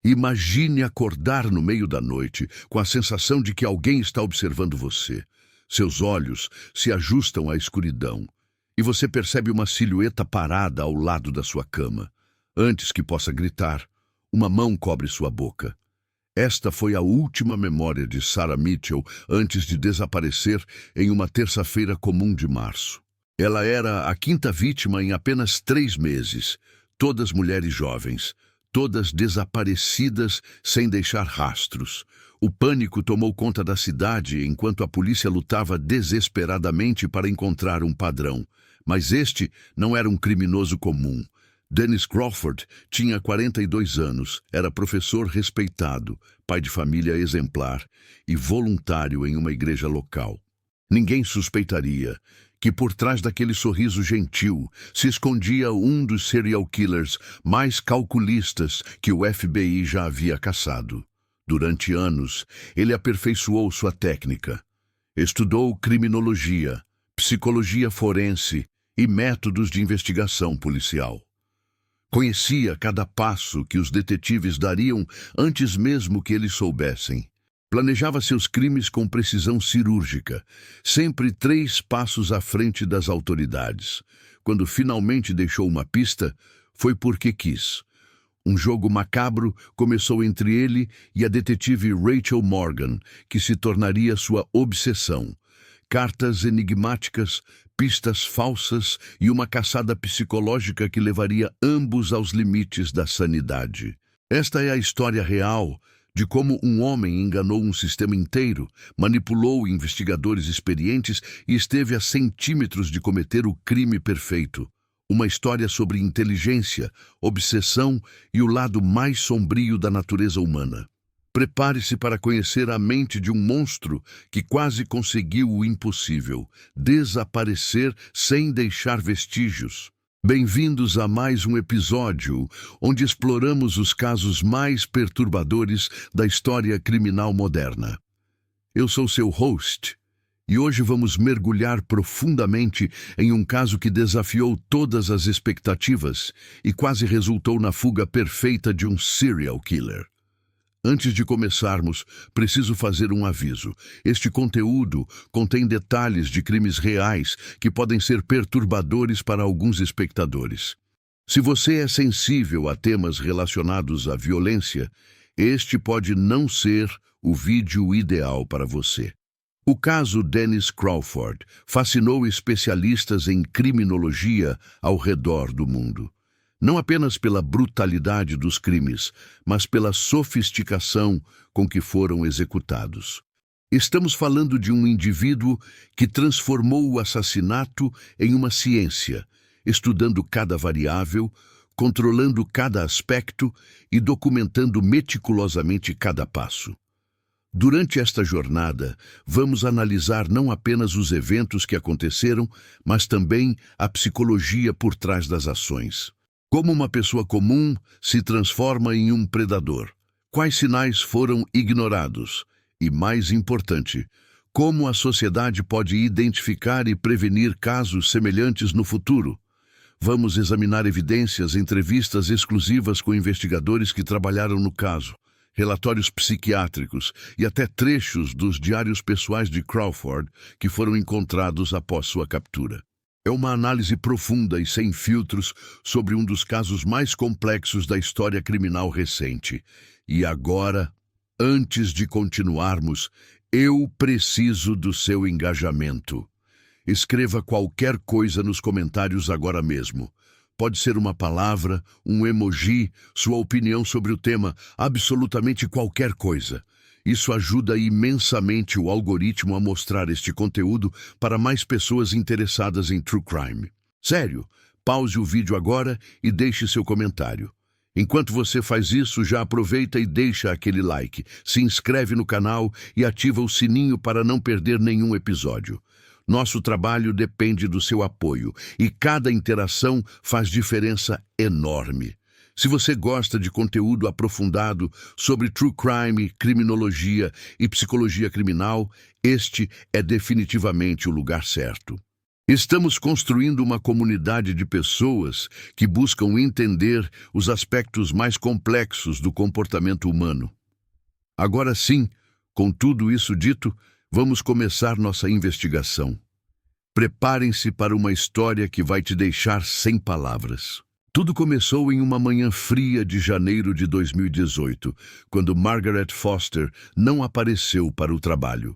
Imagine acordar no meio da noite com a sensação de que alguém está observando você. Seus olhos se ajustam à escuridão e você percebe uma silhueta parada ao lado da sua cama. Antes que possa gritar, uma mão cobre sua boca. Esta foi a última memória de Sarah Mitchell antes de desaparecer em uma terça-feira comum de março. Ela era a quinta vítima em apenas 3 meses, todas mulheres jovens, todas desaparecidas sem deixar rastros. O pânico tomou conta da cidade enquanto a polícia lutava desesperadamente para encontrar um padrão. Mas este não era um criminoso comum. Dennis Crawford tinha 42 anos, era professor respeitado, pai de família exemplar e voluntário em uma igreja local. Ninguém suspeitaria que por trás daquele sorriso gentil se escondia um dos serial killers mais calculistas que o FBI já havia caçado. Durante anos, ele aperfeiçoou sua técnica. Estudou criminologia, psicologia forense e métodos de investigação policial. Conhecia cada passo que os detetives dariam antes mesmo que eles soubessem. Planejava seus crimes com precisão cirúrgica, sempre 3 passos à frente das autoridades. Quando finalmente deixou uma pista, foi porque quis. Um jogo macabro começou entre ele e a detetive Rachel Morgan, que se tornaria sua obsessão. Cartas enigmáticas, pistas falsas e uma caçada psicológica que levaria ambos aos limites da sanidade. Esta é a história real de como um homem enganou um sistema inteiro, manipulou investigadores experientes e esteve a centímetros de cometer o crime perfeito. Uma história sobre inteligência, obsessão e o lado mais sombrio da natureza humana. Prepare-se para conhecer a mente de um monstro que quase conseguiu o impossível, desaparecer sem deixar vestígios. Bem-vindos a mais um episódio onde exploramos os casos mais perturbadores da história criminal moderna. Eu sou seu host e hoje vamos mergulhar profundamente em um caso que desafiou todas as expectativas e quase resultou na fuga perfeita de um serial killer. Antes de começarmos, preciso fazer um aviso. Este conteúdo contém detalhes de crimes reais que podem ser perturbadores para alguns espectadores. Se você é sensível a temas relacionados à violência, este pode não ser o vídeo ideal para você. O caso Dennis Crawford fascinou especialistas em criminologia ao redor do mundo. Não apenas pela brutalidade dos crimes, mas pela sofisticação com que foram executados. Estamos falando de um indivíduo que transformou o assassinato em uma ciência, estudando cada variável, controlando cada aspecto e documentando meticulosamente cada passo. Durante esta jornada, vamos analisar não apenas os eventos que aconteceram, mas também a psicologia por trás das ações. Como uma pessoa comum se transforma em um predador? Quais sinais foram ignorados? E, mais importante, como a sociedade pode identificar e prevenir casos semelhantes no futuro? Vamos examinar evidências, entrevistas exclusivas com investigadores que trabalharam no caso, relatórios psiquiátricos e até trechos dos diários pessoais de Crawford que foram encontrados após sua captura. É uma análise profunda e sem filtros sobre um dos casos mais complexos da história criminal recente. E agora, antes de continuarmos, eu preciso do seu engajamento. Escreva qualquer coisa nos comentários agora mesmo. Pode ser uma palavra, um emoji, sua opinião sobre o tema, absolutamente qualquer coisa. Isso ajuda imensamente o algoritmo a mostrar este conteúdo para mais pessoas interessadas em true crime. Sério, pause o vídeo agora e deixe seu comentário. Enquanto você faz isso, já aproveita e deixa aquele like, se inscreve no canal e ativa o sininho para não perder nenhum episódio. Nosso trabalho depende do seu apoio e cada interação faz diferença enorme. Se você gosta de conteúdo aprofundado sobre true crime, criminologia e psicologia criminal, este é definitivamente o lugar certo. Estamos construindo uma comunidade de pessoas que buscam entender os aspectos mais complexos do comportamento humano. Agora sim, com tudo isso dito, vamos começar nossa investigação. Preparem-se para uma história que vai te deixar sem palavras. Tudo começou em uma manhã fria de janeiro de 2018, quando Margaret Foster não apareceu para o trabalho.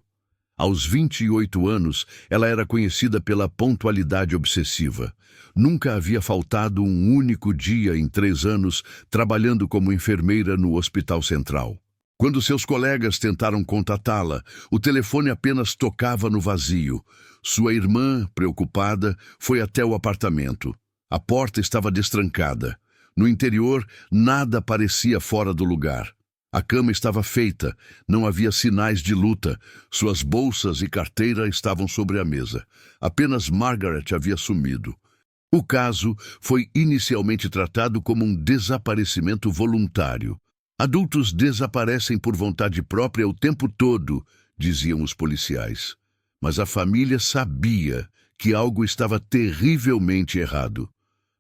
Aos 28 anos, ela era conhecida pela pontualidade obsessiva. Nunca havia faltado um único dia em 3 anos trabalhando como enfermeira no Hospital Central. Quando seus colegas tentaram contatá-la, o telefone apenas tocava no vazio. Sua irmã, preocupada, foi até o apartamento. A porta estava destrancada. No interior, nada parecia fora do lugar. A cama estava feita, não havia sinais de luta. Suas bolsas e carteira estavam sobre a mesa. Apenas Margaret havia sumido. O caso foi inicialmente tratado como um desaparecimento voluntário. Adultos desaparecem por vontade própria o tempo todo, diziam os policiais. Mas a família sabia que algo estava terrivelmente errado.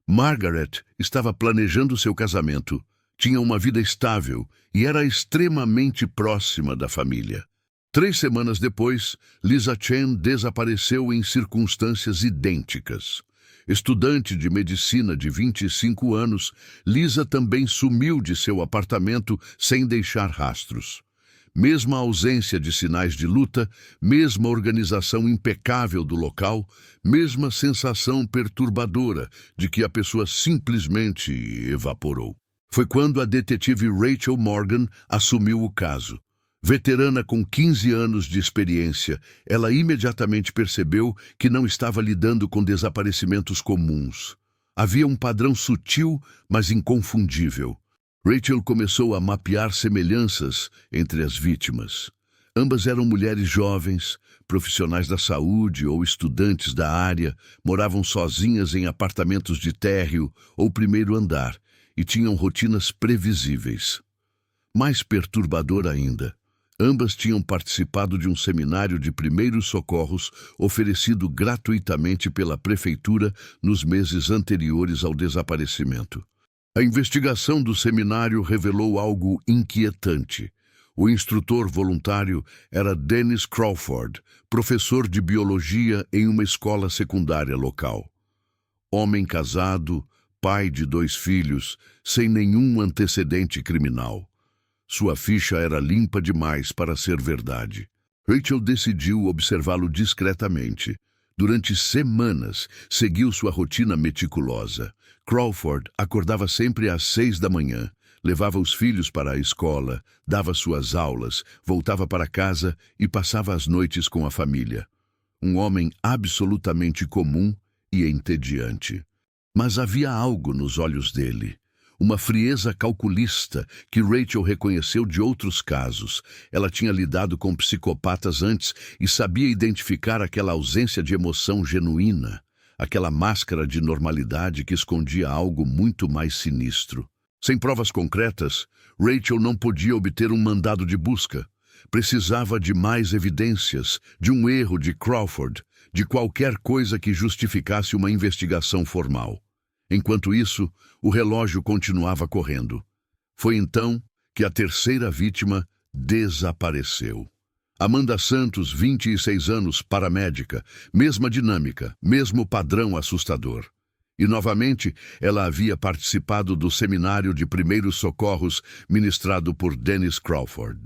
Margaret estava planejando seu casamento. Tinha uma vida estável e era extremamente próxima da família. 3 semanas depois, Lisa Chen desapareceu em circunstâncias idênticas. Estudante de medicina de 25 anos, Lisa também sumiu de seu apartamento sem deixar rastros. Mesma ausência de sinais de luta, mesma organização impecável do local, mesma sensação perturbadora de que a pessoa simplesmente evaporou. Foi quando a detetive Rachel Morgan assumiu o caso. Veterana com 15 anos de experiência, ela imediatamente percebeu que não estava lidando com desaparecimentos comuns. Havia um padrão sutil, mas inconfundível. Rachel começou a mapear semelhanças entre as vítimas. Ambas eram mulheres jovens, profissionais da saúde ou estudantes da área, moravam sozinhas em apartamentos de térreo ou primeiro andar, e tinham rotinas previsíveis. Mais perturbador ainda, ambas tinham participado de um seminário de primeiros socorros oferecido gratuitamente pela prefeitura nos meses anteriores ao desaparecimento. A investigação do seminário revelou algo inquietante. O instrutor voluntário era Dennis Crawford, professor de biologia em uma escola secundária local. Homem casado, pai de 2 filhos, sem nenhum antecedente criminal. Sua ficha era limpa demais para ser verdade. Rachel decidiu observá-lo discretamente. Durante semanas, seguiu sua rotina meticulosa. Crawford acordava sempre às 6 da manhã, levava os filhos para a escola, dava suas aulas, voltava para casa e passava as noites com a família. Um homem absolutamente comum e entediante. Mas havia algo nos olhos dele. Uma frieza calculista que Rachel reconheceu de outros casos. Ela tinha lidado com psicopatas antes e sabia identificar aquela ausência de emoção genuína, aquela máscara de normalidade que escondia algo muito mais sinistro. Sem provas concretas, Rachel não podia obter um mandado de busca. Precisava de mais evidências, de um erro de Crawford, de qualquer coisa que justificasse uma investigação formal. Enquanto isso, o relógio continuava correndo. Foi então que a terceira vítima desapareceu. Amanda Santos, 26 anos, paramédica, mesma dinâmica, mesmo padrão assustador. E novamente, ela havia participado do seminário de primeiros socorros ministrado por Dennis Crawford.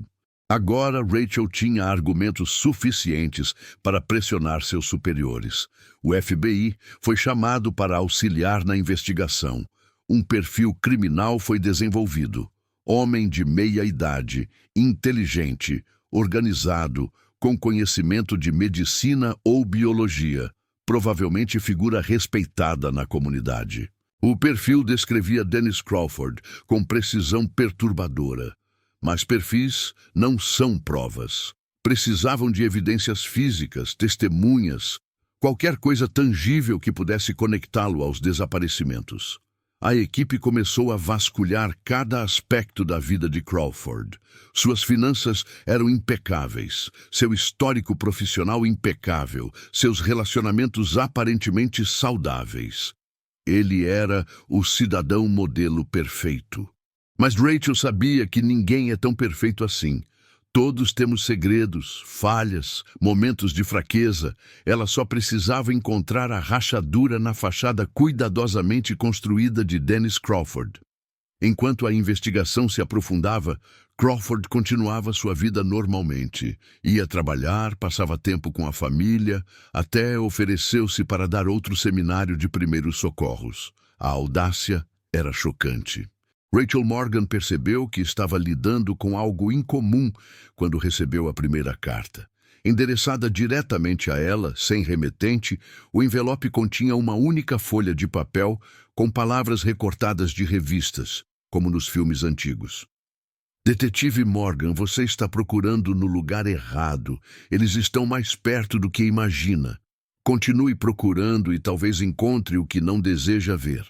Agora, Rachel tinha argumentos suficientes para pressionar seus superiores. O FBI foi chamado para auxiliar na investigação. Um perfil criminal foi desenvolvido. Homem de meia idade, inteligente, organizado, com conhecimento de medicina ou biologia, provavelmente figura respeitada na comunidade. O perfil descrevia Dennis Crawford com precisão perturbadora. Mas perfis não são provas. Precisavam de evidências físicas, testemunhas, qualquer coisa tangível que pudesse conectá-lo aos desaparecimentos. A equipe começou a vasculhar cada aspecto da vida de Crawford. Suas finanças eram impecáveis, seu histórico profissional impecável, seus relacionamentos aparentemente saudáveis. Ele era o cidadão modelo perfeito. Mas Rachel sabia que ninguém é tão perfeito assim. Todos temos segredos, falhas, momentos de fraqueza. Ela só precisava encontrar a rachadura na fachada cuidadosamente construída de Dennis Crawford. Enquanto a investigação se aprofundava, Crawford continuava sua vida normalmente. Ia trabalhar, passava tempo com a família, até ofereceu-se para dar outro seminário de primeiros socorros. A audácia era chocante. Rachel Morgan percebeu que estava lidando com algo incomum quando recebeu a primeira carta. Endereçada diretamente a ela, sem remetente, o envelope continha uma única folha de papel com palavras recortadas de revistas, como nos filmes antigos. Detetive Morgan, você está procurando no lugar errado. Eles estão mais perto do que imagina. Continue procurando e talvez encontre o que não deseja ver.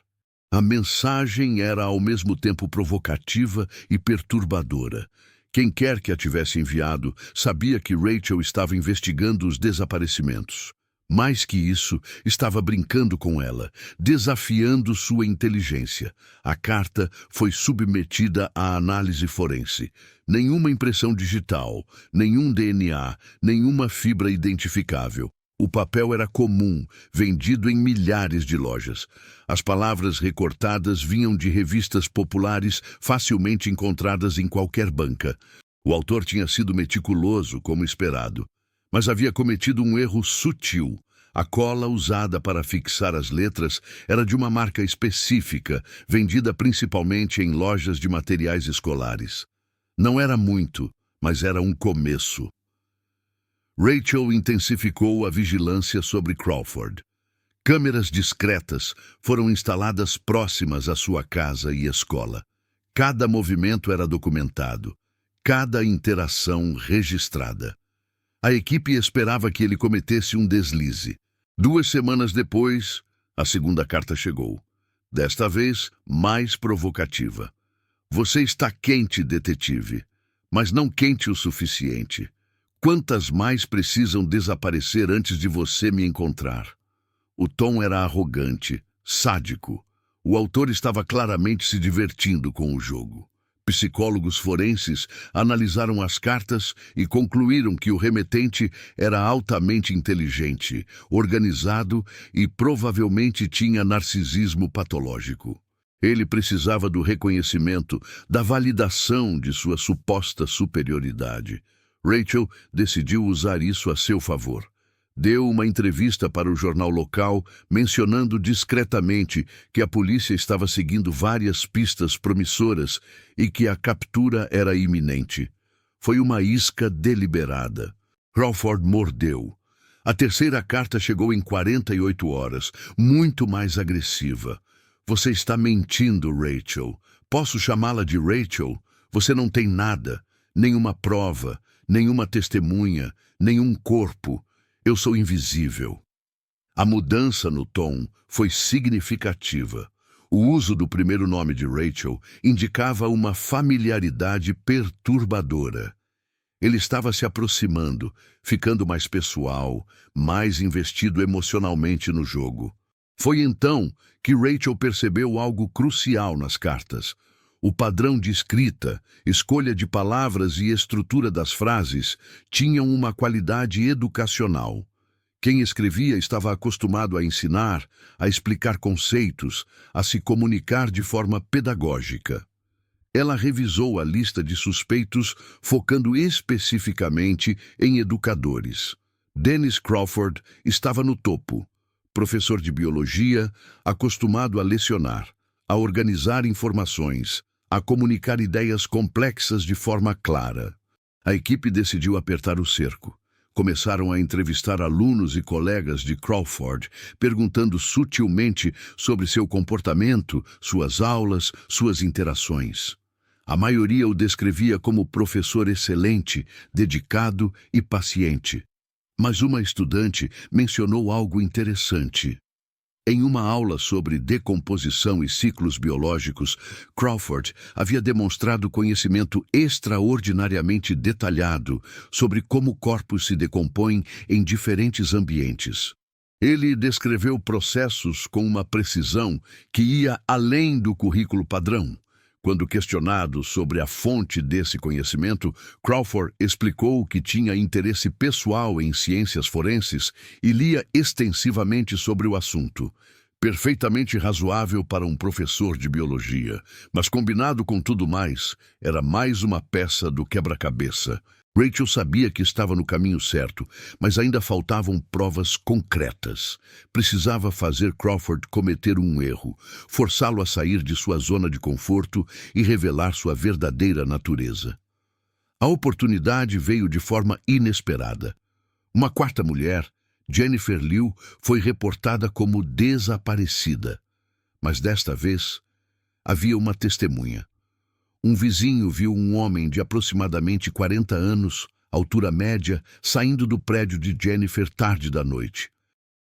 A mensagem era ao mesmo tempo provocativa e perturbadora. Quem quer que a tivesse enviado sabia que Rachel estava investigando os desaparecimentos. Mais que isso, estava brincando com ela, desafiando sua inteligência. A carta foi submetida à análise forense. Nenhuma impressão digital, nenhum DNA, nenhuma fibra identificável. O papel era comum, vendido em milhares de lojas. As palavras recortadas vinham de revistas populares facilmente encontradas em qualquer banca. O autor tinha sido meticuloso, como esperado, mas havia cometido um erro sutil. A cola usada para fixar as letras era de uma marca específica, vendida principalmente em lojas de materiais escolares. Não era muito, mas era um começo. Rachel intensificou a vigilância sobre Crawford. Câmeras discretas foram instaladas próximas à sua casa e escola. Cada movimento era documentado, cada interação registrada. A equipe esperava que ele cometesse um deslize. 2 semanas depois, a segunda carta chegou. Desta vez, mais provocativa. Você está quente, detetive, mas não quente o suficiente. Quantas mais precisam desaparecer antes de você me encontrar? O tom era arrogante, sádico. O autor estava claramente se divertindo com o jogo. Psicólogos forenses analisaram as cartas e concluíram que o remetente era altamente inteligente, organizado e provavelmente tinha narcisismo patológico. Ele precisava do reconhecimento, da validação de sua suposta superioridade. Rachel decidiu usar isso a seu favor. Deu uma entrevista para o jornal local, mencionando discretamente que a polícia estava seguindo várias pistas promissoras e que a captura era iminente. Foi uma isca deliberada. Crawford mordeu. A terceira carta chegou em 48 horas, muito mais agressiva. Você está mentindo, Rachel. Posso chamá-la de Rachel? Você não tem nada, nenhuma prova, nenhuma testemunha, nenhum corpo. Eu sou invisível. A mudança no tom foi significativa. O uso do primeiro nome de Rachel indicava uma familiaridade perturbadora. Ele estava se aproximando, ficando mais pessoal, mais investido emocionalmente no jogo. Foi então que Rachel percebeu algo crucial nas cartas. O padrão de escrita, escolha de palavras e estrutura das frases tinham uma qualidade educacional. Quem escrevia estava acostumado a ensinar, a explicar conceitos, a se comunicar de forma pedagógica. Ela revisou a lista de suspeitos, focando especificamente em educadores. Dennis Crawford estava no topo. Professor de biologia, acostumado a lecionar, a organizar informações, a comunicar ideias complexas de forma clara. A equipe decidiu apertar o cerco. Começaram a entrevistar alunos e colegas de Crawford, perguntando sutilmente sobre seu comportamento, suas aulas, suas interações. A maioria o descrevia como professor excelente, dedicado e paciente. Mas uma estudante mencionou algo interessante. Em uma aula sobre decomposição e ciclos biológicos, Crawford havia demonstrado conhecimento extraordinariamente detalhado sobre como corpos se decompõem em diferentes ambientes. Ele descreveu processos com uma precisão que ia além do currículo padrão. Quando questionado sobre a fonte desse conhecimento, Crawford explicou que tinha interesse pessoal em ciências forenses e lia extensivamente sobre o assunto. Perfeitamente razoável para um professor de biologia, mas combinado com tudo mais, era mais uma peça do quebra-cabeça. Rachel sabia que estava no caminho certo, mas ainda faltavam provas concretas. Precisava fazer Crawford cometer um erro, forçá-lo a sair de sua zona de conforto e revelar sua verdadeira natureza. A oportunidade veio de forma inesperada. Uma quarta mulher, Jennifer Liu, foi reportada como desaparecida. Mas desta vez, havia uma testemunha. Um vizinho viu um homem de aproximadamente 40 anos, altura média, saindo do prédio de Jennifer tarde da noite.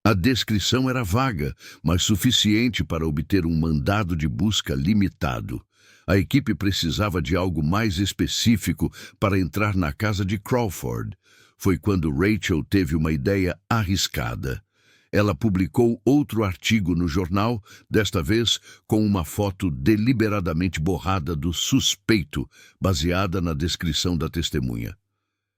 A descrição era vaga, mas suficiente para obter um mandado de busca limitado. A equipe precisava de algo mais específico para entrar na casa de Crawford. Foi quando Rachel teve uma ideia arriscada. Ela publicou outro artigo no jornal, desta vez com uma foto deliberadamente borrada do suspeito, baseada na descrição da testemunha.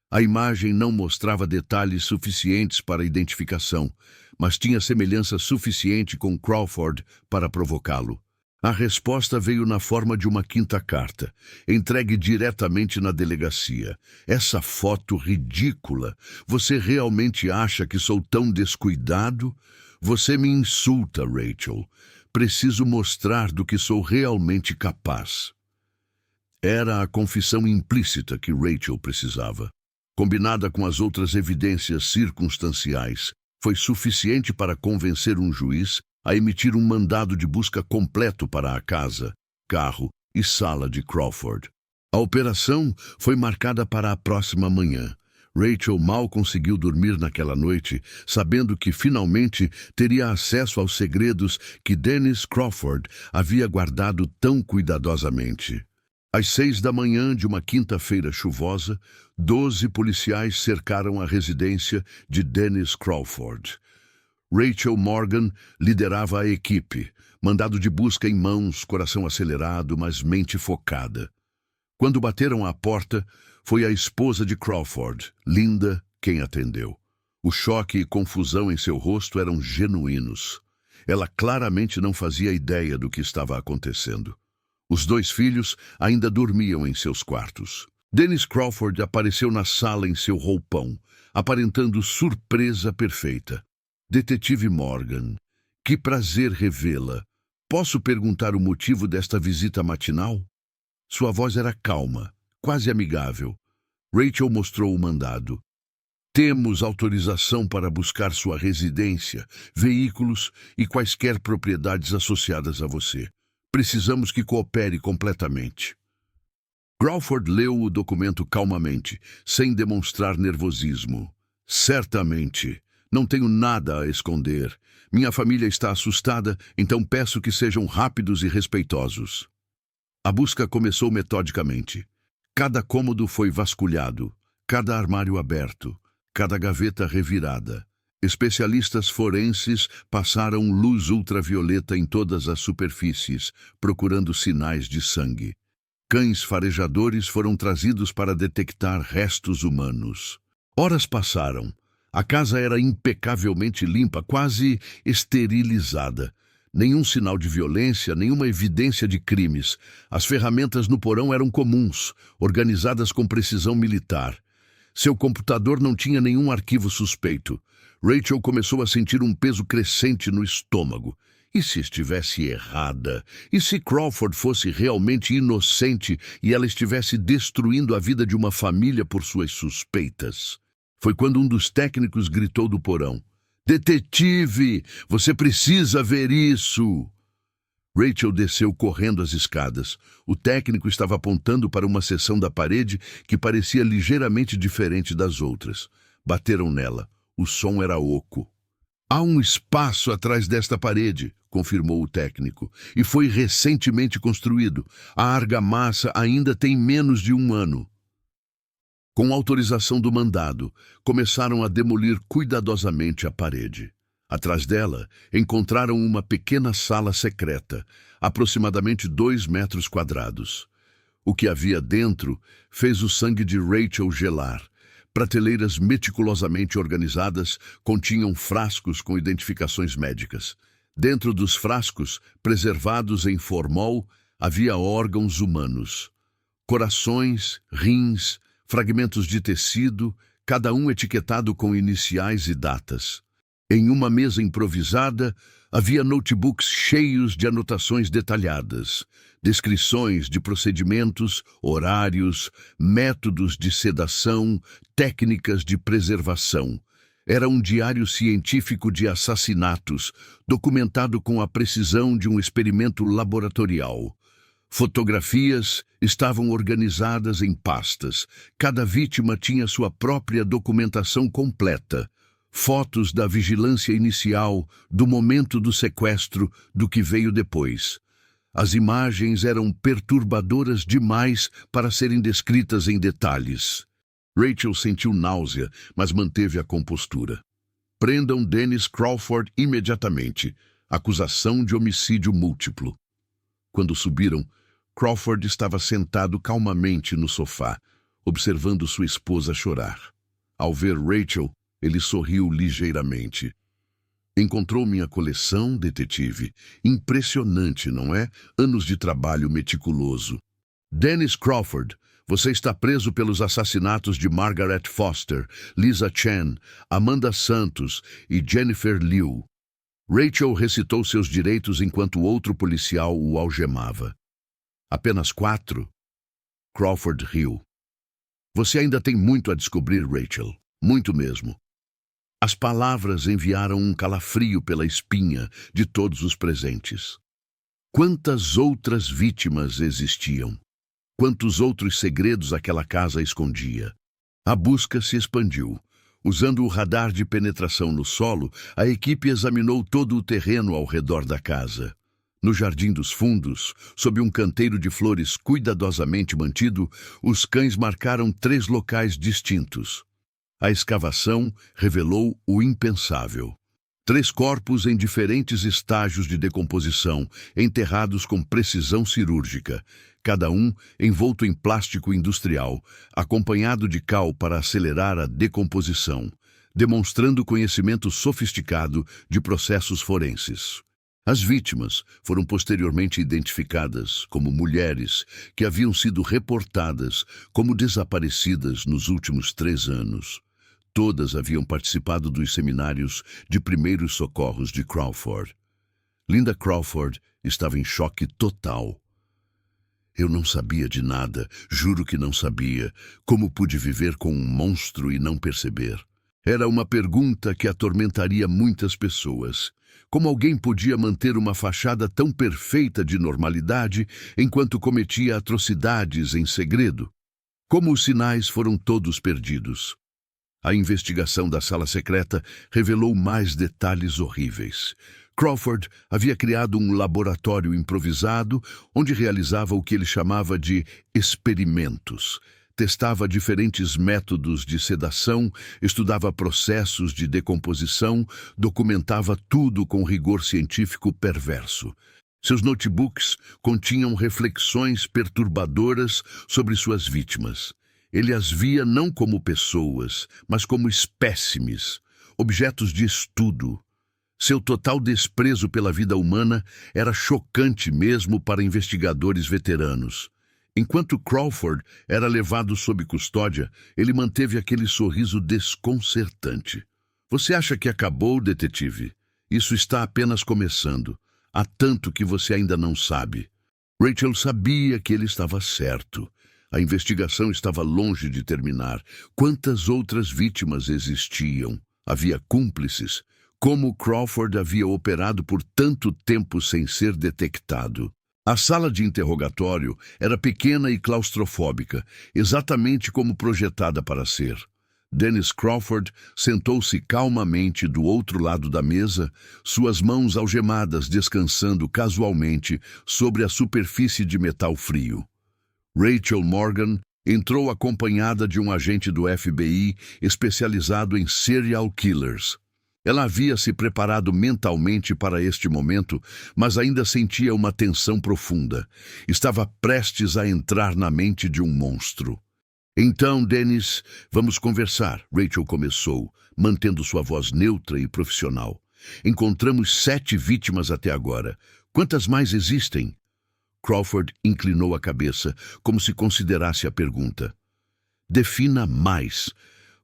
A imagem não mostrava detalhes suficientes para identificação, mas tinha semelhança suficiente com Crawford para provocá-lo. A resposta veio na forma de uma quinta carta, entregue diretamente na delegacia. Essa foto ridícula. Você realmente acha que sou tão descuidado? Você me insulta, Rachel. Preciso mostrar do que sou realmente capaz. Era a confissão implícita que Rachel precisava. Combinada com as outras evidências circunstanciais, foi suficiente para convencer um juiz a emitir um mandado de busca completo para a casa, carro e sala de Crawford. A operação foi marcada para a próxima manhã. Rachel mal conseguiu dormir naquela noite, sabendo que finalmente teria acesso aos segredos que Dennis Crawford havia guardado tão cuidadosamente. Às 6 da manhã de uma quinta-feira chuvosa, 12 policiais cercaram a residência de Dennis Crawford. Rachel Morgan liderava a equipe, mandado de busca em mãos, coração acelerado, mas mente focada. Quando bateram à porta, foi a esposa de Crawford, Linda, quem atendeu. O choque e confusão em seu rosto eram genuínos. Ela claramente não fazia ideia do que estava acontecendo. Os dois filhos ainda dormiam em seus quartos. Dennis Crawford apareceu na sala em seu roupão, aparentando surpresa perfeita. Detetive Morgan, que prazer revê-la. Posso perguntar o motivo desta visita matinal? Sua voz era calma, quase amigável. Rachel mostrou o mandado. Temos autorização para buscar sua residência, veículos e quaisquer propriedades associadas a você. Precisamos que coopere completamente. Crawford leu o documento calmamente, sem demonstrar nervosismo. Certamente. Não tenho nada a esconder. Minha família está assustada, então peço que sejam rápidos e respeitosos. A busca começou metodicamente. Cada cômodo foi vasculhado, cada armário aberto, cada gaveta revirada. Especialistas forenses passaram luz ultravioleta em todas as superfícies, procurando sinais de sangue. Cães farejadores foram trazidos para detectar restos humanos. Horas passaram. A casa era impecavelmente limpa, quase esterilizada. Nenhum sinal de violência, nenhuma evidência de crimes. As ferramentas no porão eram comuns, organizadas com precisão militar. Seu computador não tinha nenhum arquivo suspeito. Rachel começou a sentir um peso crescente no estômago. E se estivesse errada? E se Crawford fosse realmente inocente e ela estivesse destruindo a vida de uma família por suas suspeitas? Foi quando um dos técnicos gritou do porão. Detetive, você precisa ver isso! Rachel desceu correndo as escadas. O técnico estava apontando para uma seção da parede que parecia ligeiramente diferente das outras. Bateram nela. O som era oco. Há um espaço atrás desta parede, confirmou o técnico, e foi recentemente construído. A argamassa ainda tem menos de 1 ano. Com autorização do mandado, começaram a demolir cuidadosamente a parede. Atrás dela, encontraram uma pequena sala secreta, aproximadamente 2 metros quadrados. O que havia dentro fez o sangue de Rachel gelar. Prateleiras meticulosamente organizadas continham frascos com identificações médicas. Dentro dos frascos, preservados em formol, havia órgãos humanos. Corações, rins, fragmentos de tecido, cada um etiquetado com iniciais e datas. Em uma mesa improvisada, havia notebooks cheios de anotações detalhadas, descrições de procedimentos, horários, métodos de sedação, técnicas de preservação. Era um diário científico de assassinatos, documentado com a precisão de um experimento laboratorial. Fotografias estavam organizadas em pastas. Cada vítima tinha sua própria documentação completa. Fotos da vigilância inicial, do momento do sequestro, do que veio depois. As imagens eram perturbadoras demais para serem descritas em detalhes. Rachel sentiu náusea, mas manteve a compostura. Prendam Dennis Crawford imediatamente. Acusação de homicídio múltiplo. Quando subiram, Crawford estava sentado calmamente no sofá, observando sua esposa chorar. Ao ver Rachel, ele sorriu ligeiramente. Encontrou minha coleção, detetive. Impressionante, não é? Anos de trabalho meticuloso. Dennis Crawford, você está preso pelos assassinatos de Margaret Foster, Lisa Chen, Amanda Santos e Jennifer Liu. Rachel recitou seus direitos enquanto outro policial o algemava. Apenas 4? Crawford riu. Você ainda tem muito a descobrir, Rachel. Muito mesmo. As palavras enviaram um calafrio pela espinha de todos os presentes. Quantas outras vítimas existiam? Quantos outros segredos aquela casa escondia? A busca se expandiu. Usando o radar de penetração no solo, a equipe examinou todo o terreno ao redor da casa. No jardim dos fundos, sob um canteiro de flores cuidadosamente mantido, os cães marcaram 3 locais distintos. A escavação revelou o impensável. 3 corpos em diferentes estágios de decomposição, enterrados com precisão cirúrgica, cada um envolto em plástico industrial, acompanhado de cal para acelerar a decomposição, demonstrando conhecimento sofisticado de processos forenses. As vítimas foram posteriormente identificadas como mulheres que haviam sido reportadas como desaparecidas nos últimos 3 anos. Todas haviam participado dos seminários de primeiros socorros de Crawford. Linda Crawford estava em choque total. Eu não sabia de nada, juro que não sabia. Como pude viver com um monstro e não perceber? Era uma pergunta que atormentaria muitas pessoas. Como alguém podia manter uma fachada tão perfeita de normalidade enquanto cometia atrocidades em segredo? Como os sinais foram todos perdidos? A investigação da sala secreta revelou mais detalhes horríveis. Crawford havia criado um laboratório improvisado onde realizava o que ele chamava de experimentos. Testava diferentes métodos de sedação, estudava processos de decomposição, documentava tudo com rigor científico perverso. Seus notebooks continham reflexões perturbadoras sobre suas vítimas. Ele as via não como pessoas, mas como espécimes, objetos de estudo. Seu total desprezo pela vida humana era chocante mesmo para investigadores veteranos. Enquanto Crawford era levado sob custódia, ele manteve aquele sorriso desconcertante. Você acha que acabou, detetive? Isso está apenas começando. Há tanto que você ainda não sabe. Rachel sabia que ele estava certo. A investigação estava longe de terminar. Quantas outras vítimas existiam? Havia cúmplices. Como Crawford havia operado por tanto tempo sem ser detectado? A sala de interrogatório era pequena e claustrofóbica, exatamente como projetada para ser. Dennis Crawford sentou-se calmamente do outro lado da mesa, suas mãos algemadas descansando casualmente sobre a superfície de metal frio. Rachel Morgan entrou acompanhada de um agente do FBI especializado em serial killers. Ela havia se preparado mentalmente para este momento, mas ainda sentia uma tensão profunda. Estava prestes a entrar na mente de um monstro. Então, Dennis, vamos conversar, Rachel começou, mantendo sua voz neutra e profissional. Encontramos 7 vítimas até agora. Quantas mais existem? Crawford inclinou a cabeça, como se considerasse a pergunta. Defina mais.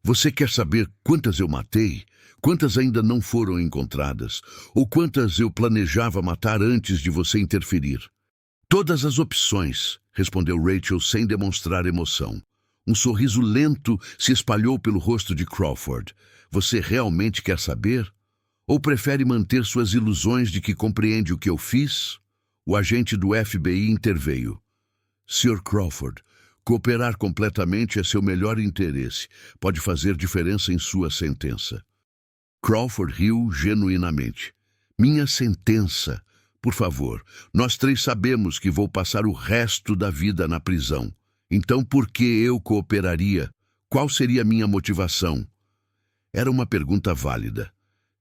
Você quer saber quantas eu matei? Quantas ainda não foram encontradas? Ou quantas eu planejava matar antes de você interferir? Todas as opções, respondeu Rachel sem demonstrar emoção. Um sorriso lento se espalhou pelo rosto de Crawford. Você realmente quer saber? Ou prefere manter suas ilusões de que compreende o que eu fiz? O agente do FBI interveio. Sr. Crawford, cooperar completamente é seu melhor interesse. Pode fazer diferença em sua sentença. Crawford riu genuinamente. Minha sentença? Por favor, nós 3 sabemos que vou passar o resto da vida na prisão. Então por que eu cooperaria? Qual seria minha motivação? Era uma pergunta válida.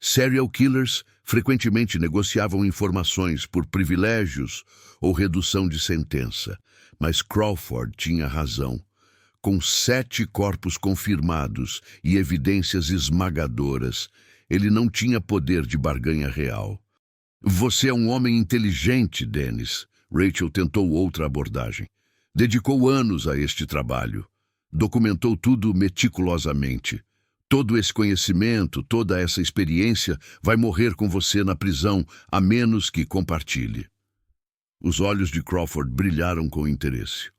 Serial killers frequentemente negociavam informações por privilégios ou redução de sentença. Mas Crawford tinha razão. Com 7 corpos confirmados e evidências esmagadoras, ele não tinha poder de barganha real. Você é um homem inteligente, Dennis. Rachel tentou outra abordagem. Dedicou anos a este trabalho. Documentou tudo meticulosamente. Todo esse conhecimento, toda essa experiência vai morrer com você na prisão, a menos que compartilhe. Os olhos de Crawford brilharam com interesse.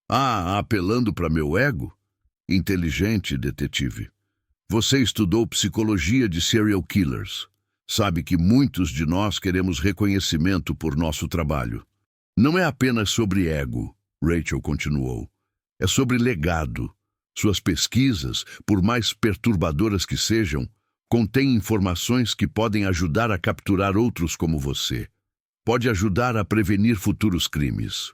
Apelando para meu ego? Inteligente, detetive. Você estudou psicologia de serial killers. Sabe que muitos de nós queremos reconhecimento por nosso trabalho. Não é apenas sobre ego, Rachel continuou. É sobre legado. Suas pesquisas, por mais perturbadoras que sejam, contêm informações que podem ajudar a capturar outros como você. Pode ajudar a prevenir futuros crimes.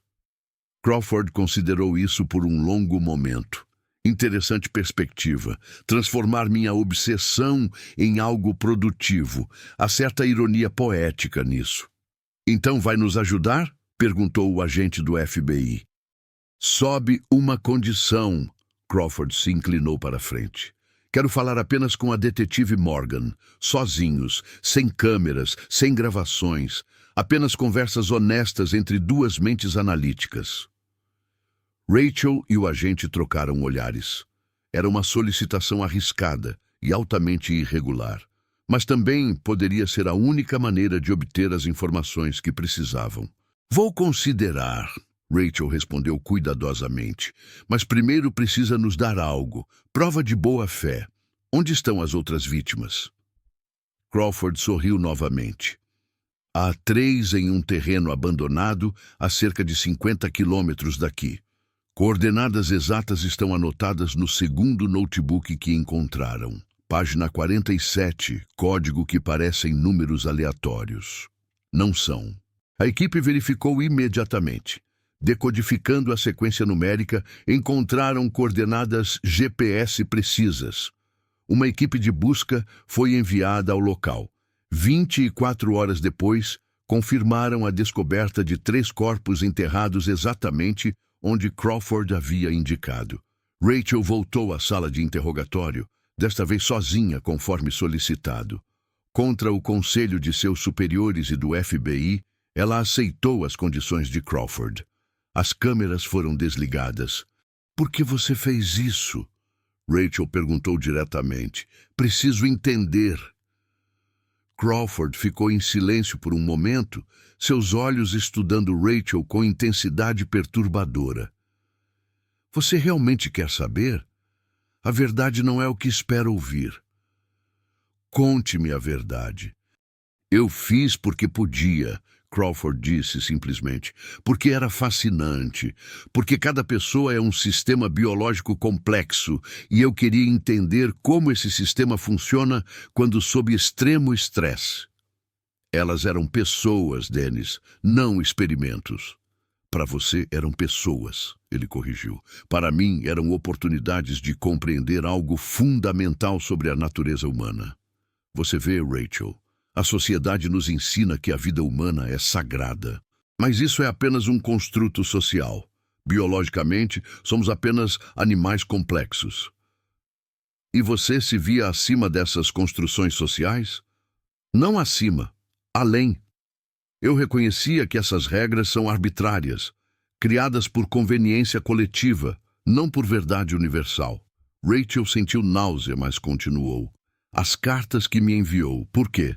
Crawford considerou isso por um longo momento. Interessante perspectiva. Transformar minha obsessão em algo produtivo. Há certa ironia poética nisso. Então vai nos ajudar? Perguntou o agente do FBI. Sob uma condição. Crawford se inclinou para a frente. Quero falar apenas com a detetive Morgan. Sozinhos, sem câmeras, sem gravações. Apenas conversas honestas entre 2 mentes analíticas. Rachel e o agente trocaram olhares. Era uma solicitação arriscada e altamente irregular, mas também poderia ser a única maneira de obter as informações que precisavam. Vou considerar, Rachel respondeu cuidadosamente, mas primeiro precisa nos dar algo, prova de boa fé. Onde estão as outras vítimas? Crawford sorriu novamente. Há 3 em um terreno abandonado a cerca de 50 quilômetros daqui. Coordenadas exatas estão anotadas no segundo notebook que encontraram. Página 47, código que parecem números aleatórios. Não são. A equipe verificou imediatamente. Decodificando a sequência numérica, encontraram coordenadas GPS precisas. Uma equipe de busca foi enviada ao local. 24 horas depois, confirmaram a descoberta de 3 corpos enterrados exatamente onde Crawford havia indicado. Rachel voltou à sala de interrogatório, desta vez sozinha, conforme solicitado. Contra o conselho de seus superiores e do FBI, ela aceitou as condições de Crawford. As câmeras foram desligadas. Por que você fez isso? Rachel perguntou diretamente. Preciso entender. Crawford ficou em silêncio por um momento, seus olhos estudando Rachel com intensidade perturbadora. Você realmente quer saber? A verdade não é o que espera ouvir. Conte-me a verdade. Eu fiz porque podia, Crawford disse simplesmente, porque era fascinante, porque cada pessoa é um sistema biológico complexo e eu queria entender como esse sistema funciona quando sob extremo estresse. Elas eram pessoas, Dennis, não experimentos. Para você eram pessoas, ele corrigiu. Para mim eram oportunidades de compreender algo fundamental sobre a natureza humana. Você vê, Rachel, a sociedade nos ensina que a vida humana é sagrada. Mas isso é apenas um construto social. Biologicamente, somos apenas animais complexos. E você se via acima dessas construções sociais? Não acima, além. Eu reconhecia que essas regras são arbitrárias, criadas por conveniência coletiva, não por verdade universal. Rachel sentiu náusea, mas continuou. As cartas que me enviou, por quê?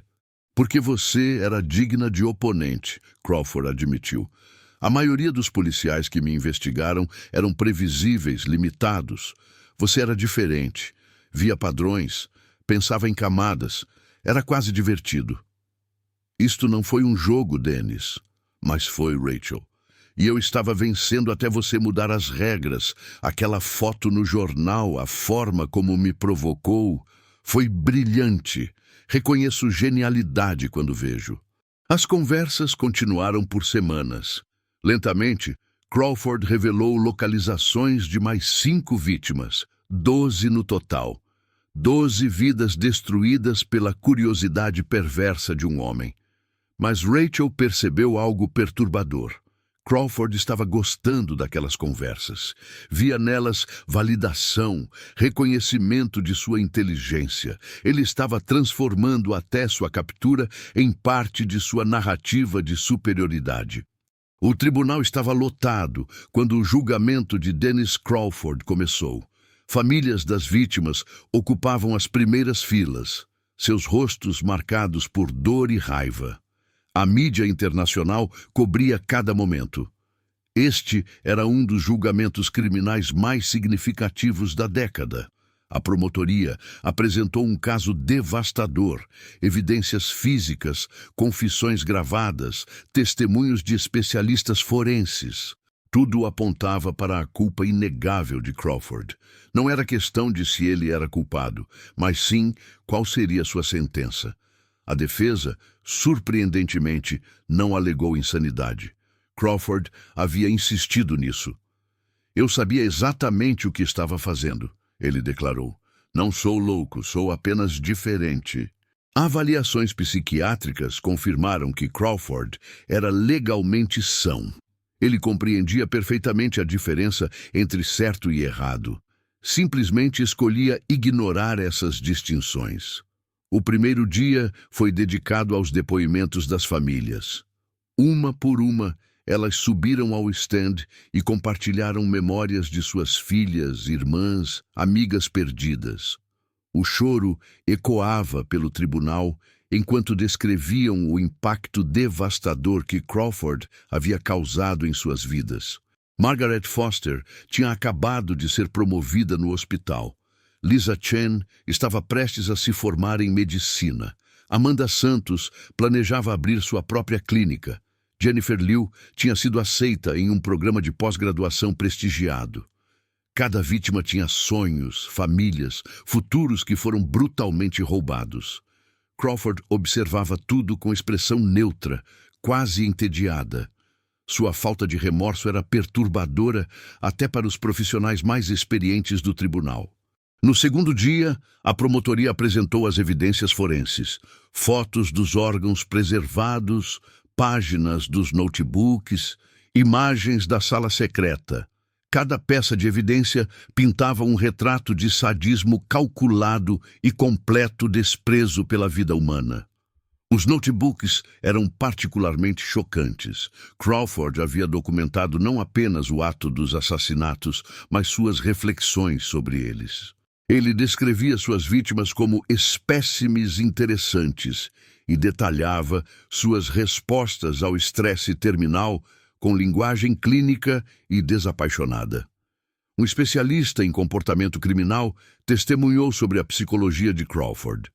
Porque você era digna de oponente, Crawford admitiu. A maioria dos policiais que me investigaram eram previsíveis, limitados. Você era diferente, via padrões, pensava em camadas, era quase divertido. Isto não foi um jogo, Dennis, mas foi, Rachel. E eu estava vencendo até você mudar as regras. Aquela foto no jornal, a forma como me provocou, foi brilhante. Reconheço genialidade quando vejo. As conversas continuaram por semanas. Lentamente, Crawford revelou localizações de mais 5 vítimas, 12 no total. 12 vidas destruídas pela curiosidade perversa de um homem. Mas Rachel percebeu algo perturbador. Crawford estava gostando daquelas conversas. Via nelas validação, reconhecimento de sua inteligência. Ele estava transformando até sua captura em parte de sua narrativa de superioridade. O tribunal estava lotado quando o julgamento de Dennis Crawford começou. Famílias das vítimas ocupavam as primeiras filas, seus rostos marcados por dor e raiva. A mídia internacional cobria cada momento. Este era um dos julgamentos criminais mais significativos da década. A promotoria apresentou um caso devastador, evidências físicas, confissões gravadas, testemunhos de especialistas forenses. Tudo apontava para a culpa inegável de Crawford. Não era questão de se ele era culpado, mas sim qual seria sua sentença. A defesa, surpreendentemente, não alegou insanidade. Crawford havia insistido nisso. Eu sabia exatamente o que estava fazendo, ele declarou. Não sou louco, sou apenas diferente. Avaliações psiquiátricas confirmaram que Crawford era legalmente são. Ele compreendia perfeitamente a diferença entre certo e errado. Simplesmente escolhia ignorar essas distinções. O primeiro dia foi dedicado aos depoimentos das famílias. Uma por uma, elas subiram ao stand e compartilharam memórias de suas filhas, irmãs, amigas perdidas. O choro ecoava pelo tribunal enquanto descreviam o impacto devastador que Crawford havia causado em suas vidas. Margaret Foster tinha acabado de ser promovida no hospital. Lisa Chen estava prestes a se formar em medicina. Amanda Santos planejava abrir sua própria clínica. Jennifer Liu tinha sido aceita em um programa de pós-graduação prestigiado. Cada vítima tinha sonhos, famílias, futuros que foram brutalmente roubados. Crawford observava tudo com expressão neutra, quase entediada. Sua falta de remorso era perturbadora até para os profissionais mais experientes do tribunal. No segundo dia, a promotoria apresentou as evidências forenses, fotos dos órgãos preservados, páginas dos notebooks, imagens da sala secreta. Cada peça de evidência pintava um retrato de sadismo calculado e completo desprezo pela vida humana. Os notebooks eram particularmente chocantes. Crawford havia documentado não apenas o ato dos assassinatos, mas suas reflexões sobre eles. Ele descrevia suas vítimas como espécimes interessantes e detalhava suas respostas ao estresse terminal com linguagem clínica e desapaixonada. Um especialista em comportamento criminal testemunhou sobre a psicologia de Crawford.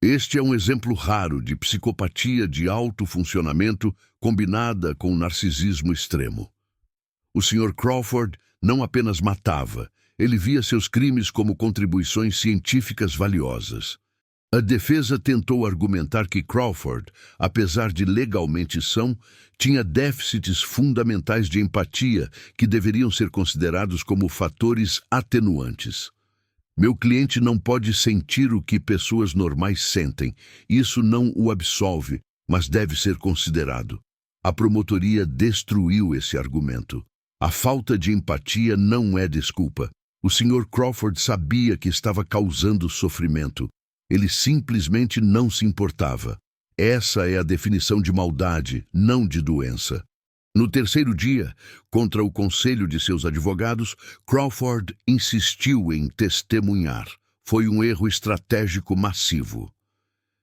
Este é um exemplo raro de psicopatia de alto funcionamento combinada com narcisismo extremo. O Sr. Crawford não apenas matava, ele via seus crimes como contribuições científicas valiosas. A defesa tentou argumentar que Crawford, apesar de legalmente são, tinha déficits fundamentais de empatia que deveriam ser considerados como fatores atenuantes. Meu cliente não pode sentir o que pessoas normais sentem. Isso não o absolve, mas deve ser considerado. A promotoria destruiu esse argumento. A falta de empatia não é desculpa. O Sr. Crawford sabia que estava causando sofrimento. Ele simplesmente não se importava. Essa é a definição de maldade, não de doença. No terceiro dia, contra o conselho de seus advogados, Crawford insistiu em testemunhar. Foi um erro estratégico massivo.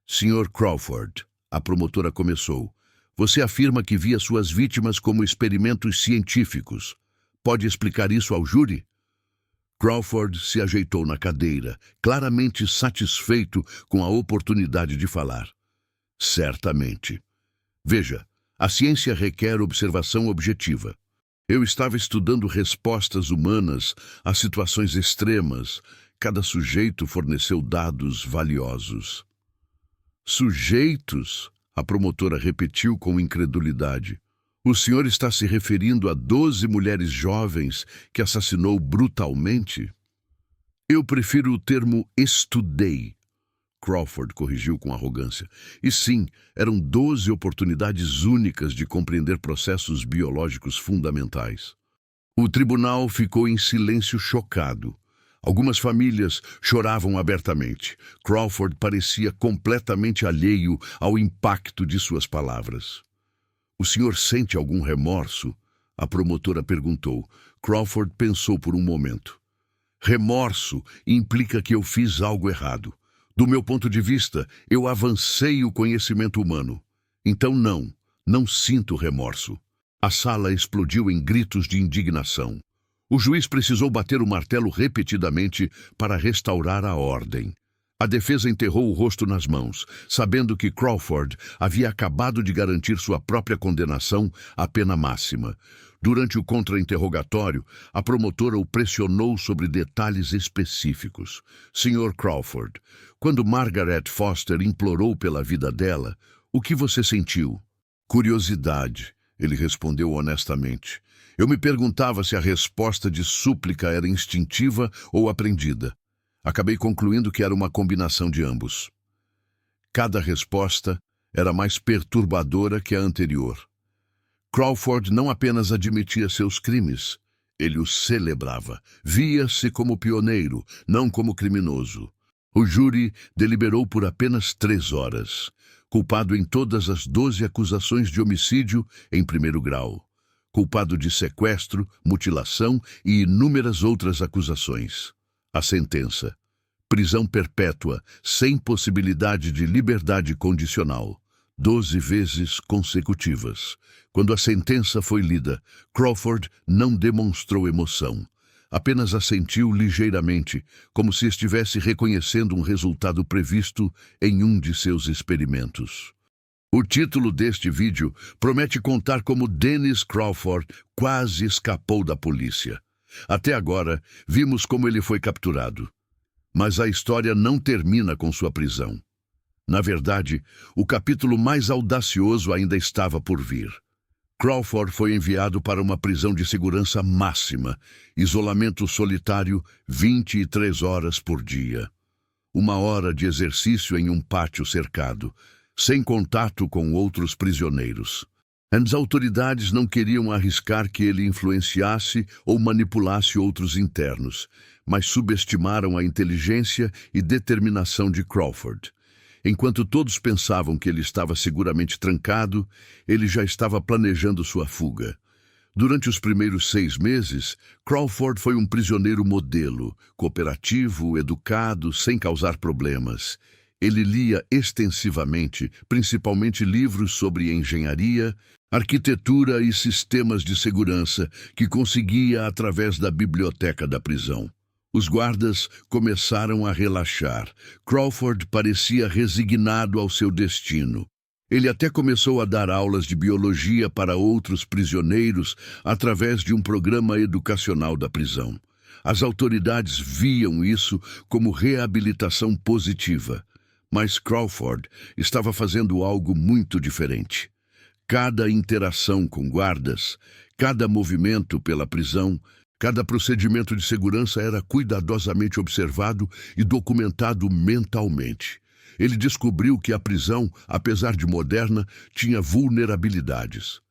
Sr. Crawford, a promotora começou, você afirma que via suas vítimas como experimentos científicos. Pode explicar isso ao júri? Crawford se ajeitou na cadeira, claramente satisfeito com a oportunidade de falar. Certamente. Veja, a ciência requer observação objetiva. Eu estava estudando respostas humanas a situações extremas. Cada sujeito forneceu dados valiosos. Sujeitos? A promotora repetiu com incredulidade. O senhor está se referindo a 12 mulheres jovens que assassinou brutalmente? Eu prefiro o termo estudei. Crawford corrigiu com arrogância. E sim, eram 12 oportunidades únicas de compreender processos biológicos fundamentais. O tribunal ficou em silêncio chocado. Algumas famílias choravam abertamente. Crawford parecia completamente alheio ao impacto de suas palavras. O senhor sente algum remorso? A promotora perguntou. Crawford pensou por um momento. Remorso implica que eu fiz algo errado. Do meu ponto de vista, eu avancei o conhecimento humano. Então não sinto remorso. A sala explodiu em gritos de indignação. O juiz precisou bater o martelo repetidamente para restaurar a ordem. A defesa enterrou o rosto nas mãos, sabendo que Crawford havia acabado de garantir sua própria condenação à pena máxima. Durante o contra-interrogatório, a promotora o pressionou sobre detalhes específicos. Sr. Crawford, quando Margaret Foster implorou pela vida dela, o que você sentiu? Curiosidade, ele respondeu honestamente. Eu me perguntava se a resposta de súplica era instintiva ou aprendida. Acabei concluindo que era uma combinação de ambos. Cada resposta era mais perturbadora que a anterior. Crawford não apenas admitia seus crimes, ele os celebrava. Via-se como pioneiro, não como criminoso. O júri deliberou por apenas 3 horas, culpado em todas as 12 acusações de homicídio em primeiro grau, culpado de sequestro, mutilação e inúmeras outras acusações. A sentença: prisão perpétua, sem possibilidade de liberdade condicional, 12 vezes consecutivas. Quando a sentença foi lida, Crawford não demonstrou emoção. Apenas assentiu ligeiramente, como se estivesse reconhecendo um resultado previsto em um de seus experimentos. O título deste vídeo promete contar como Dennis Crawford quase escapou da polícia. Até agora, vimos como ele foi capturado. Mas a história não termina com sua prisão. Na verdade, o capítulo mais audacioso ainda estava por vir. Crawford foi enviado para uma prisão de segurança máxima, isolamento solitário 23 horas por dia. 1 hora de exercício em um pátio cercado, sem contato com outros prisioneiros. As autoridades não queriam arriscar que ele influenciasse ou manipulasse outros internos, mas subestimaram a inteligência e determinação de Crawford. Enquanto todos pensavam que ele estava seguramente trancado, ele já estava planejando sua fuga. Durante os primeiros 6 meses, Crawford foi um prisioneiro modelo, cooperativo, educado, sem causar problemas. Ele lia extensivamente, principalmente livros sobre engenharia, arquitetura e sistemas de segurança que conseguia através da biblioteca da prisão. Os guardas começaram a relaxar. Crawford parecia resignado ao seu destino. Ele até começou a dar aulas de biologia para outros prisioneiros através de um programa educacional da prisão. As autoridades viam isso como reabilitação positiva. Mas Crawford estava fazendo algo muito diferente. Cada interação com guardas, cada movimento pela prisão, cada procedimento de segurança era cuidadosamente observado e documentado mentalmente. Ele descobriu que a prisão, apesar de moderna, tinha vulnerabilidades.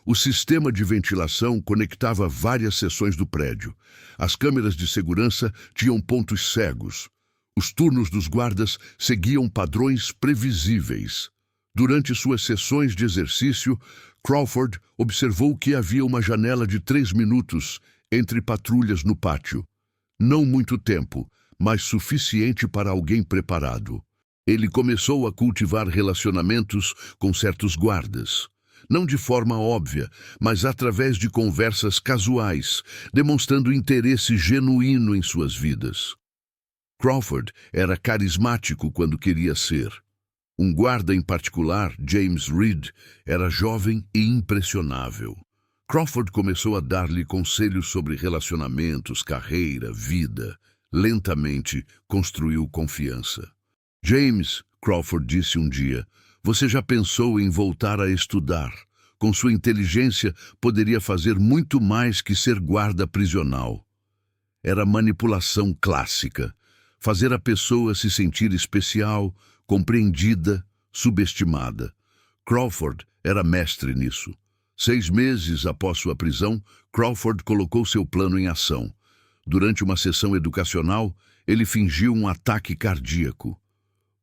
O sistema de ventilação conectava várias seções do prédio. As câmeras de segurança tinham pontos cegos. Os turnos dos guardas seguiam padrões previsíveis. Durante suas sessões de exercício, Crawford observou que havia uma janela de 3 minutos entre patrulhas no pátio. Não muito tempo, mas suficiente para alguém preparado. Ele começou a cultivar relacionamentos com certos guardas. Não de forma óbvia, mas através de conversas casuais, demonstrando interesse genuíno em suas vidas. Crawford era carismático quando queria ser. Um guarda em particular, James Reed, era jovem e impressionável. Crawford começou a dar-lhe conselhos sobre relacionamentos, carreira, vida. Lentamente, construiu confiança. James, Crawford disse um dia, você já pensou em voltar a estudar? Com sua inteligência, poderia fazer muito mais que ser guarda prisional. Era manipulação clássica. Fazer a pessoa se sentir especial, compreendida, subestimada. Crawford era mestre nisso. 6 meses após sua prisão, Crawford colocou seu plano em ação. Durante uma sessão educacional, ele fingiu um ataque cardíaco.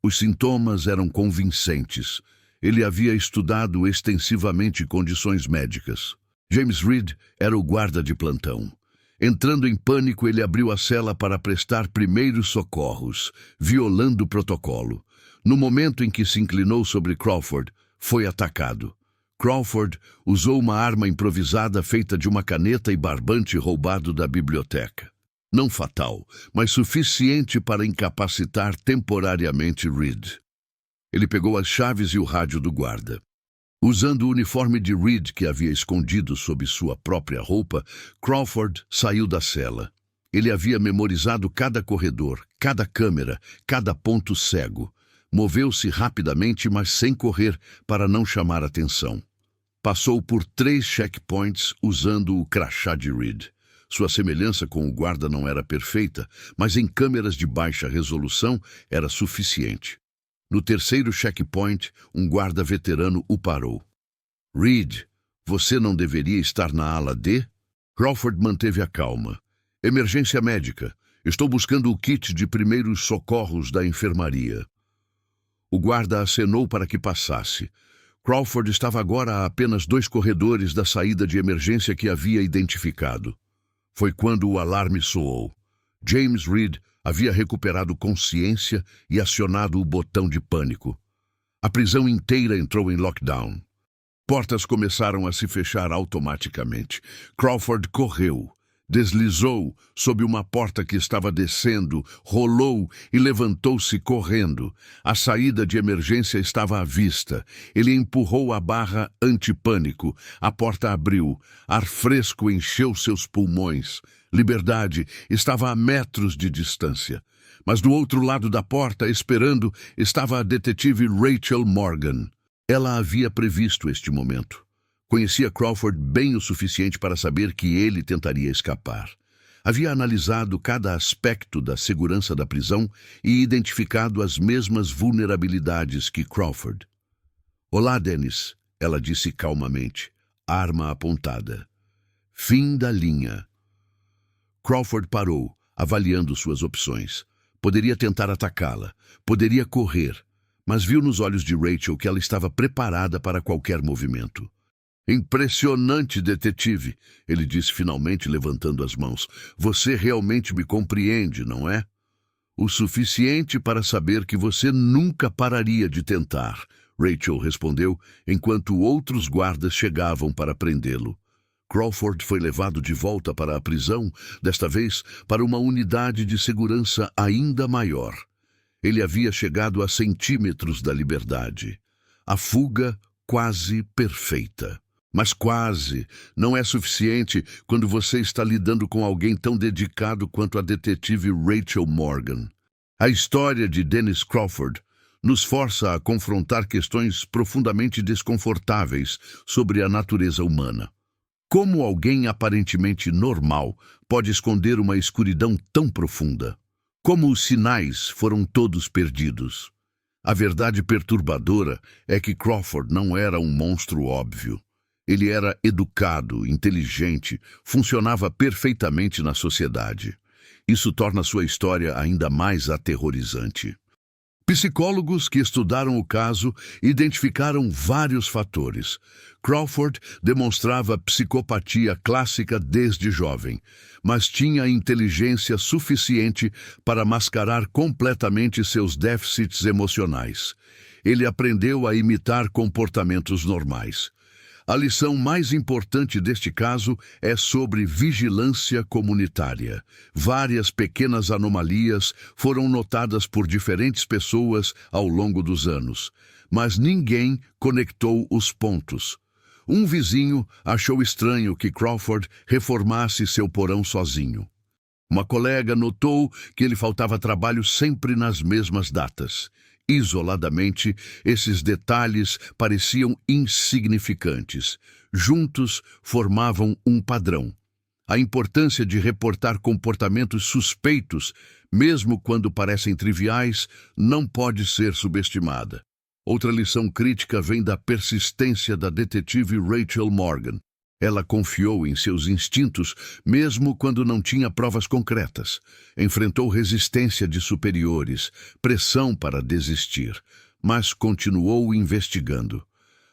Os sintomas eram convincentes. Ele havia estudado extensivamente condições médicas. James Reed era o guarda de plantão. Entrando em pânico, ele abriu a cela para prestar primeiros socorros, violando o protocolo. No momento em que se inclinou sobre Crawford, foi atacado. Crawford usou uma arma improvisada feita de uma caneta e barbante roubado da biblioteca. Não fatal, mas suficiente para incapacitar temporariamente Reed. Ele pegou as chaves e o rádio do guarda. Usando o uniforme de Reed que havia escondido sob sua própria roupa, Crawford saiu da cela. Ele havia memorizado cada corredor, cada câmera, cada ponto cego. Moveu-se rapidamente, mas sem correr, para não chamar atenção. Passou por 3 checkpoints usando o crachá de Reed. Sua semelhança com o guarda não era perfeita, mas em câmeras de baixa resolução era suficiente. No 3º checkpoint, um guarda veterano o parou. Reed, você não deveria estar na ala D? Crawford manteve a calma. Emergência médica. Estou buscando o kit de primeiros socorros da enfermaria. O guarda acenou para que passasse. Crawford estava agora a apenas 2 corredores da saída de emergência que havia identificado. Foi quando o alarme soou. James Reed havia recuperado consciência e acionado o botão de pânico. A prisão inteira entrou em lockdown. Portas começaram a se fechar automaticamente. Crawford correu. Deslizou sob uma porta que estava descendo, rolou e levantou-se correndo. A saída de emergência estava à vista. Ele empurrou a barra antipânico. A porta abriu. Ar fresco encheu seus pulmões. Liberdade estava a metros de distância. Mas do outro lado da porta, esperando, estava a detetive Rachel Morgan. Ela havia previsto este momento. Conhecia Crawford bem o suficiente para saber que ele tentaria escapar. Havia analisado cada aspecto da segurança da prisão e identificado as mesmas vulnerabilidades que Crawford. Olá, Dennis, ela disse calmamente, arma apontada. Fim da linha. Crawford parou, avaliando suas opções. Poderia tentar atacá-la, poderia correr, mas viu nos olhos de Rachel que ela estava preparada para qualquer movimento. Impressionante, detetive, ele disse finalmente levantando as mãos. Você realmente me compreende, não é? O suficiente para saber que você nunca pararia de tentar, Rachel respondeu, enquanto outros guardas chegavam para prendê-lo. Crawford foi levado de volta para a prisão, desta vez para uma unidade de segurança ainda maior. Ele havia chegado a centímetros da liberdade. A fuga quase perfeita. Mas quase não é suficiente quando você está lidando com alguém tão dedicado quanto a detetive Rachel Morgan. A história de Dennis Crawford nos força a confrontar questões profundamente desconfortáveis sobre a natureza humana. Como alguém aparentemente normal pode esconder uma escuridão tão profunda? Como os sinais foram todos perdidos? A verdade perturbadora é que Crawford não era um monstro óbvio. Ele era educado, inteligente, funcionava perfeitamente na sociedade. Isso torna sua história ainda mais aterrorizante. Psicólogos que estudaram o caso identificaram vários fatores. Crawford demonstrava psicopatia clássica desde jovem, mas tinha inteligência suficiente para mascarar completamente seus déficits emocionais. Ele aprendeu a imitar comportamentos normais. A lição mais importante deste caso é sobre vigilância comunitária. Várias pequenas anomalias foram notadas por diferentes pessoas ao longo dos anos, mas ninguém conectou os pontos. Um vizinho achou estranho que Crawford reformasse seu porão sozinho. Uma colega notou que ele faltava trabalho sempre nas mesmas datas. Isoladamente, esses detalhes pareciam insignificantes. Juntos, formavam um padrão. A importância de reportar comportamentos suspeitos, mesmo quando parecem triviais, não pode ser subestimada. Outra lição crítica vem da persistência da detetive Rachel Morgan. Ela confiou em seus instintos, mesmo quando não tinha provas concretas. Enfrentou resistência de superiores, pressão para desistir, mas continuou investigando.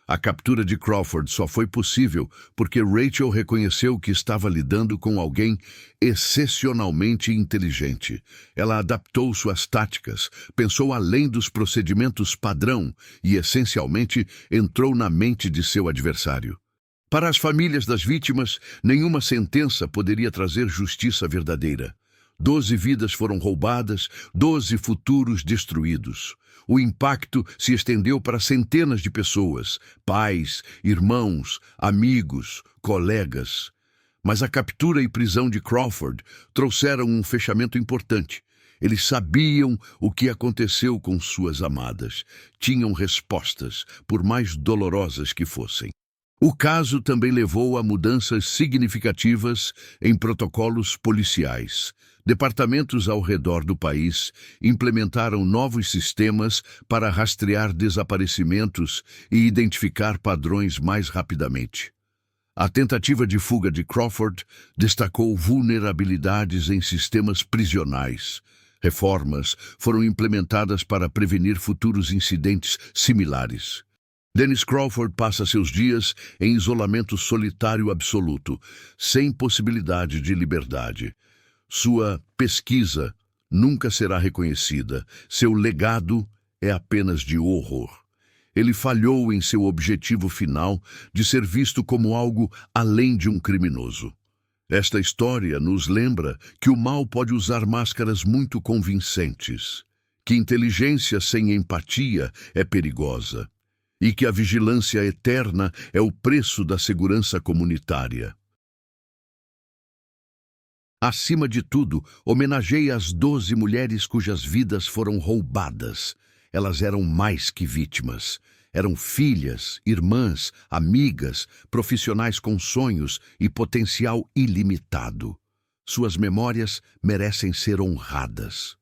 A captura de Crawford só foi possível porque Rachel reconheceu que estava lidando com alguém excepcionalmente inteligente. Ela adaptou suas táticas, pensou além dos procedimentos padrão e, essencialmente, entrou na mente de seu adversário. Para as famílias das vítimas, nenhuma sentença poderia trazer justiça verdadeira. 12 vidas foram roubadas, 12 futuros destruídos. O impacto se estendeu para centenas de pessoas, pais, irmãos, amigos, colegas. Mas a captura e prisão de Crawford trouxeram um fechamento importante. Eles sabiam o que aconteceu com suas amadas. Tinham respostas, por mais dolorosas que fossem. O caso também levou a mudanças significativas em protocolos policiais. Departamentos ao redor do país implementaram novos sistemas para rastrear desaparecimentos e identificar padrões mais rapidamente. A tentativa de fuga de Crawford destacou vulnerabilidades em sistemas prisionais. Reformas foram implementadas para prevenir futuros incidentes similares. Dennis Crawford passa seus dias em isolamento solitário absoluto, sem possibilidade de liberdade. Sua pesquisa nunca será reconhecida. Seu legado é apenas de horror. Ele falhou em seu objetivo final de ser visto como algo além de um criminoso. Esta história nos lembra que o mal pode usar máscaras muito convincentes, que inteligência sem empatia é perigosa e que a vigilância eterna é o preço da segurança comunitária. Acima de tudo, homenageie as 12 mulheres cujas vidas foram roubadas. Elas eram mais que vítimas. Eram filhas, irmãs, amigas, profissionais com sonhos e potencial ilimitado. Suas memórias merecem ser honradas.